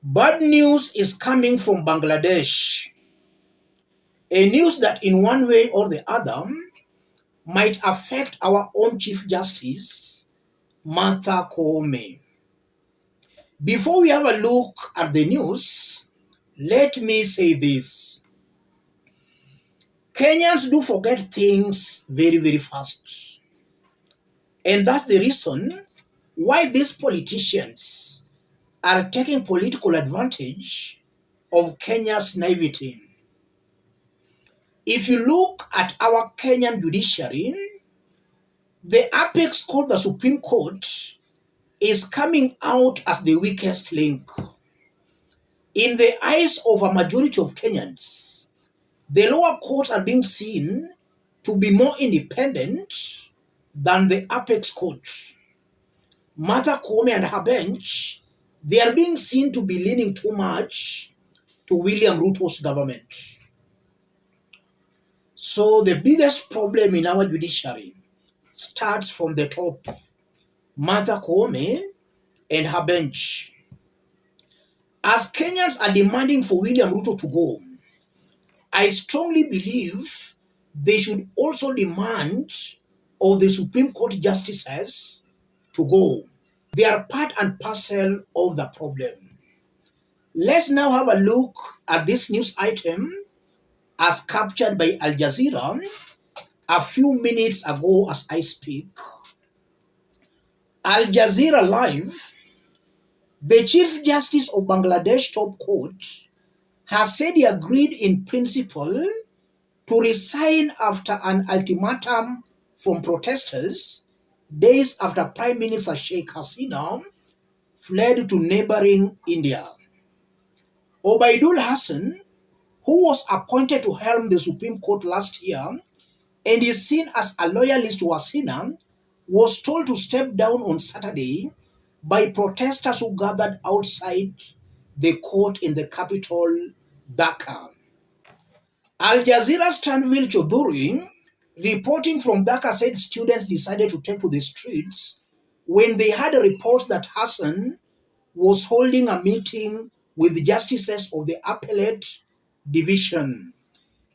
Bad news is coming from Bangladesh. A news that in one way or the other might affect our own Chief Justice, Martha Koome. Before we have a look at the news, let me say this. Kenyans do forget things very, very fast. And that's the reason why these politicians are taking political advantage of Kenya's naivety. If you look at our Kenyan judiciary, the apex court, the Supreme Court, is coming out as the weakest link. In the eyes of a majority of Kenyans, the lower courts are being seen to be more independent than the apex court. Martha Koome and her bench, they are being seen to be leaning too much to William Ruto's government. So the biggest problem in our judiciary starts from the top. Martha Koome and her bench. As Kenyans are demanding for William Ruto to go, I strongly believe they should also demand of the Supreme Court justices to go. They are part and parcel of the problem. Let's now have a look at this news item as captured by Al Jazeera a few minutes ago as I speak. Al Jazeera Live, the Chief Justice of Bangladesh Top Court, has said he agreed in principle to resign after an ultimatum from protesters days after Prime Minister Sheikh Hasina fled to neighboring India. Obaidul Hassan, who was appointed to helm the Supreme Court last year and is seen as a loyalist to Hasina, was told to step down on Saturday by protesters who gathered outside the court in the capital, Dhaka. Al Jazeera's Tanvir Choudhury, reporting from Dhaka, said students decided to take to the streets when they had reports that Hassan was holding a meeting with justices of the appellate division.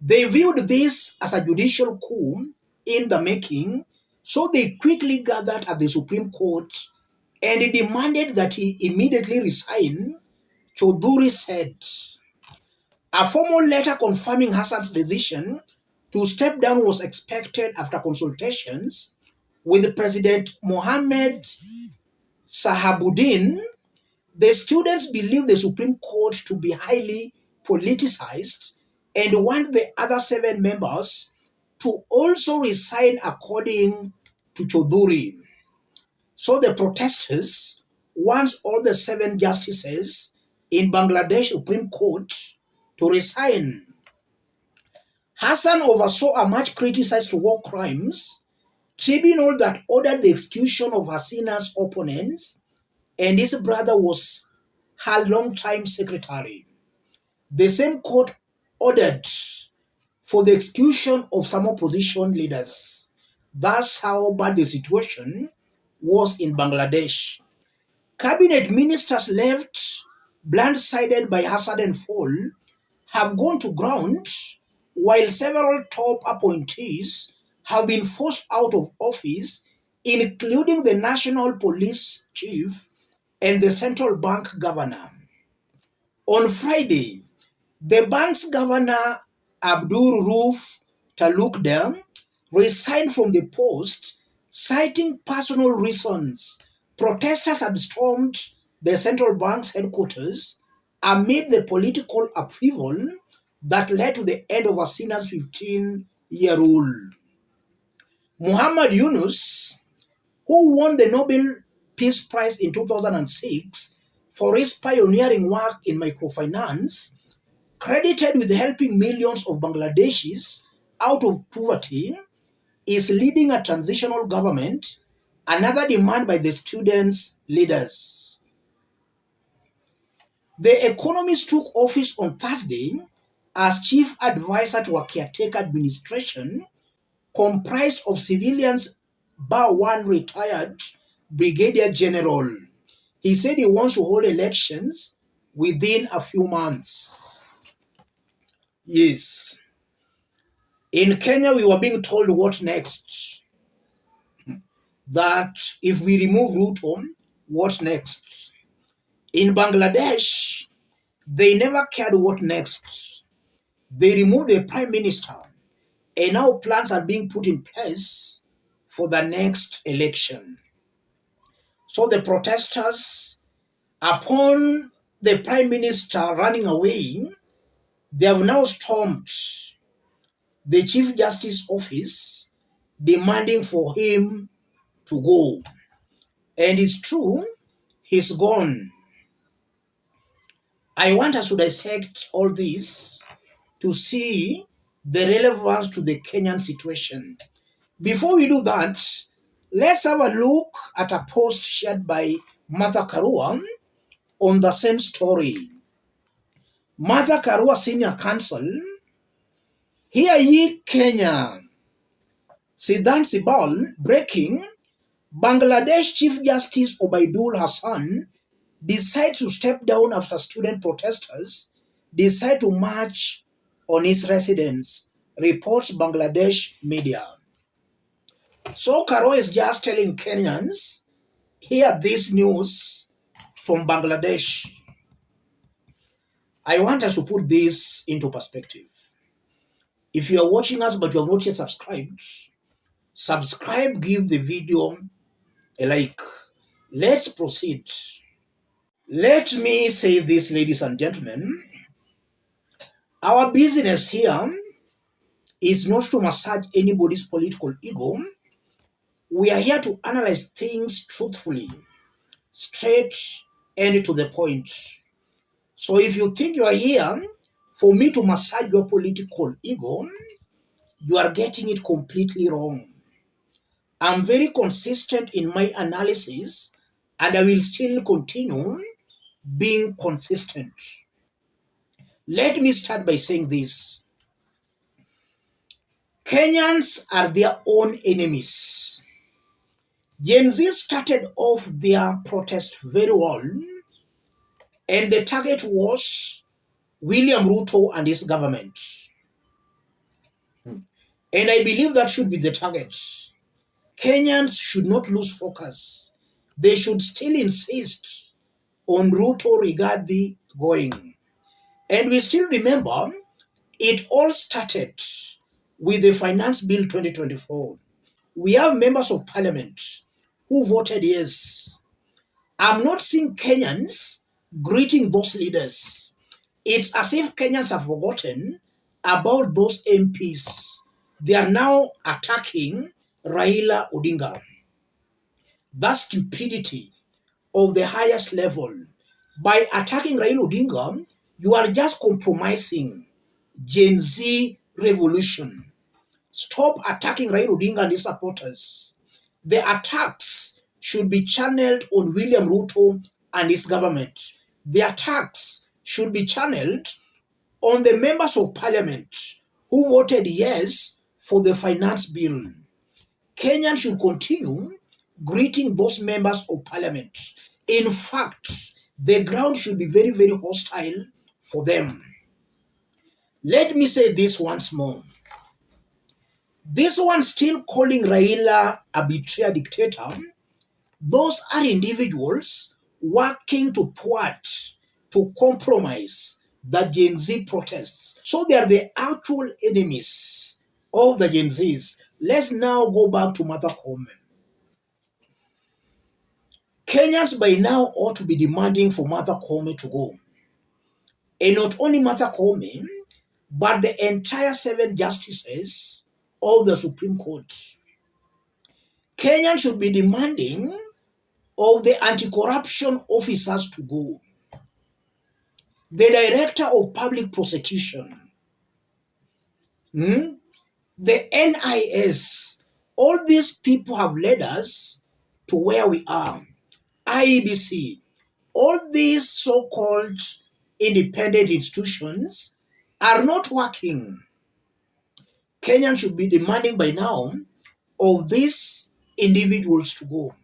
They viewed this as a judicial coup in the making, so they quickly gathered at the Supreme Court and demanded that he immediately resign, Choudhury said. A formal letter confirming Hassan's decision to step down was expected after consultations with President Mohammed Sahabuddin. The students believe the Supreme Court to be highly politicized and want the other 7 members to also resign according to Choudhury. So the protesters want all the 7 justices in Bangladesh Supreme Court to resign. Hassan oversaw a much criticized war crimes tribunal that ordered the execution of Hasina's opponents, and his brother was her longtime secretary. The same court ordered for the execution of some opposition leaders. That's how bad the situation was in Bangladesh. Cabinet ministers left blindsided by Hassan and fall have gone to ground, while several top appointees have been forced out of office, including the National Police Chief and the Central Bank Governor. On Friday, the bank's governor, Abdul Rauf Talukder, resigned from the post, citing personal reasons. Protesters had stormed the central bank's headquarters amid the political upheaval that led to the end of Hasina's 15-year rule. Muhammad Yunus, who won the Nobel Peace Prize in 2006 for his pioneering work in microfinance, credited with helping millions of Bangladeshis out of poverty, is leading a transitional government, another demand by the students' leaders. The Economist took office on Thursday as chief advisor to a caretaker administration comprised of civilians bar one retired brigadier general. He said he wants to hold elections within a few months. Yes. In Kenya, we were being told what next? That if we remove Ruto, what next? In Bangladesh, they never cared what next. They removed the prime minister, and now plans are being put in place for the next election. So the protesters, upon the prime minister running away, they have now stormed the Chief Justice office demanding for him to go. And it's true, he's gone. I want us to dissect all this to see the relevance to the Kenyan situation. Before we do that, let's have a look at a post shared by Martha Karua on the same story. Martha Karua Senior Counsel, hear ye Kenya. Siddhan Sibal breaking, Bangladesh Chief Justice Obaidul Hassan decides to step down after student protesters decide to march on his residence, reports Bangladesh media. So Karo is just telling Kenyans, hear this news from Bangladesh. I want us to put this into perspective. If you are watching us but you have not yet subscribed, subscribe, give the video a like. Let's proceed. Let me say this, ladies and gentlemen. Our business here is not to massage anybody's political ego. We are here to analyze things truthfully, straight, and to the point. So if you think you are here for me to massage your political ego, you are getting it completely wrong. I'm very consistent in my analysis, and I will still continue being consistent. Let me start by saying this. Kenyans are their own enemies. Gen Z started off their protest very well, and the target was William Ruto and his government. And I believe that should be the target. Kenyans should not lose focus. They should still insist on Ruto regarding going. And we still remember it all started with the Finance Bill 2024. We have members of parliament who voted yes. I'm not seeing Kenyans greeting those leaders. It's as if Kenyans have forgotten about those MPs. They are now attacking Raila Odinga. That stupidity of the highest level. By attacking Raila Odinga, you are just compromising Gen Z revolution. Stop attacking Raila Odinga and his supporters. The attacks should be channeled on William Ruto and his government. The attacks should be channeled on the members of parliament who voted yes for the finance bill. Kenyans should continue greeting those members of parliament. In fact, the ground should be very, very hostile for them. Let me say this once more. This one still calling Raila a betrayer dictator, those are individuals working to thwart, to compromise the Gen Z protests. So they are the actual enemies of the Gen Zs. Let's now go back to Martha Koome. Kenyans by now ought to be demanding for Martha Koome to go. And not only Martha Koome, but the entire 7 justices of the Supreme Court. Kenyans should be demanding of the anti-corruption officers to go. The director of public prosecution, the NIS, all these people have led us to where we are. IEBC, all these so-called independent institutions are not working. Kenyans should be demanding by now of these individuals to go.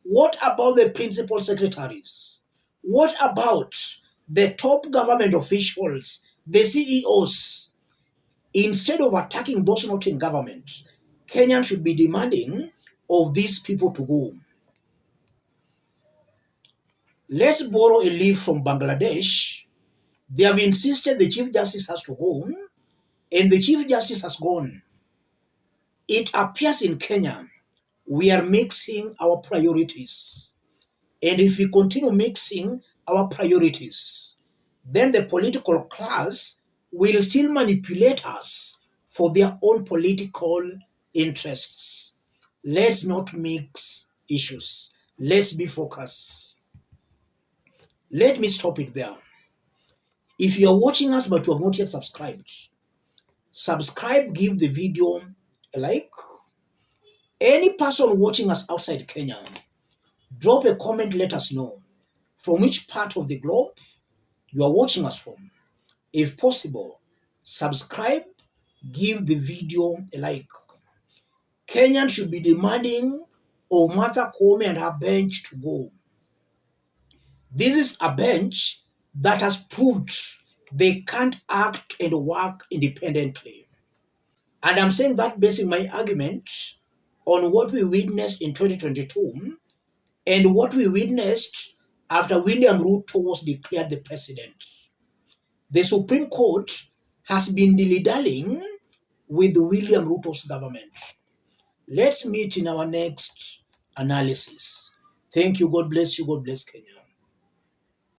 What about the principal secretaries? What about the top government officials, the CEOs, instead of attacking those not in government, Kenyans should be demanding of these people to go. Let's borrow a leaf from Bangladesh. They have insisted the Chief Justice has to go, and the Chief Justice has gone. It appears in Kenya, we are mixing our priorities. And if we continue mixing our priorities, then the political class will still manipulate us for their own political interests. Let's not mix issues. Let's be focused. Let me stop it there. If you are watching us but you have not yet subscribed, subscribe, give the video a like. Any person watching us outside Kenya, drop a comment, let us know from which part of the globe you are watching us from. If possible, subscribe, give the video a like. Kenyans should be demanding of Martha Koome and her bench to go. This is a bench that has proved they can't act and work independently. And I'm saying that basing my argument on what we witnessed in 2022 and what we witnessed after William Ruto was declared the president. The Supreme Court has been dilly-dallying with William Ruto's government. Let's meet in our next analysis. Thank you. God bless you. God bless Kenya.